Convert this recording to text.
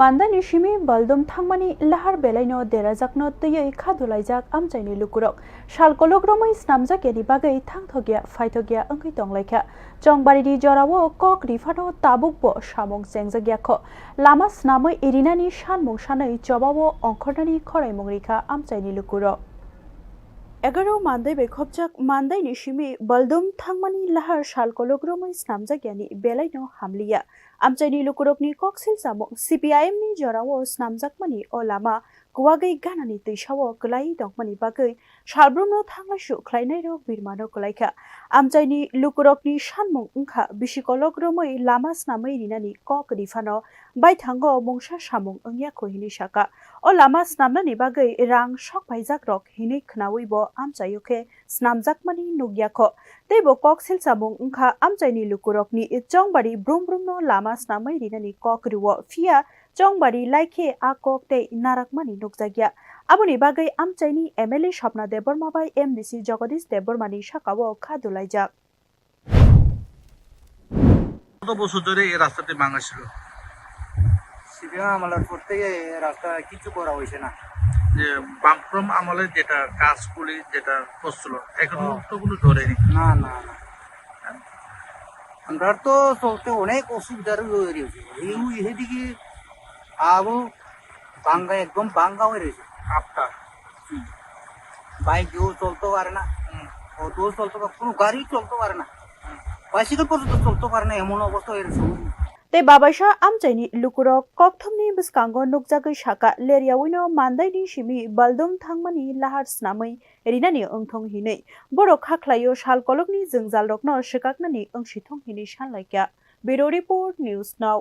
Mandani shimi baldum thangmani lahar belaino derajakno tiyei khadulaijak amchaini lukurok shalkolok romai snamjak eni bagai thangthogya phaithogya angkai tonglaikha chongbaridi jorao kok rifano tabukbo samong sengjagya lama snamai irinani sanmung sanai jobao ongkhornani khoraimungrikha amchaini lukurok 11 Mandai bekopjak Mandai ni shimi baldum thangmani lahar shalkolok romai snamjagyani belaino hamliya amchaini lukurokni koksil samo CPIM ni jorao snamjakmani o lama kuwagai ganani twisao klai dongmani bagai salbrumno thanglaisu khlainai rok birmano klaikha amchaini lukurokni sanmung ungkha bisikolok romai lama snamai rinani kok rifano baithango mungsa samung ongya khohini saka o lama snamnani bagai rang sokpaijak rok hini khnawi bo amchaiyokhe snamjakmani nugyakho teibo koksil samung ungkha amchaini lukurokni chongbari brumbrumno lama snamai rinani kok ruwo fia chongbari laikhe a kok tei narakmani nugjagya aboni bagai amchaini MLA Shopna Deborma bai MDC Jagadish Debormani sakao khadulaijak কত বছর ধরে এই রাস্তাটি ভাঙা ছিল? CPM আমলের পর থেকে রাস্তা কিছু করা হয়েছে না। যে বামফ্রম আমলে যেটা কাজগুলি যেটা করছিল এখনো তো কোনো ধরেনি। না না না আমরা তো চলতে অনেক অসুবিধার হয়ে রয়েছে এদিকে আবু ভাঙ্গা একদম ভাঙ্গা হয়ে রয়েছে আপনার বাইকেও চলতে পারে না অটোও চলতে পারে কোনো গাড়ি চলতে পারে না বাইসাইকেল পর্যন্ত চলতে পারে না এমন অবস্থা হয়ে রয়েছে te babaisha amchaini lukurok kokthomni biskango nukjagai saka leriawino mandaini shimi baldum thangmani lahar snamai rinani ongthong hinei borok khaklaio shalkolokni jengjalrokno shikaknani ongsithong hini sanlaikya Bureau Report News Now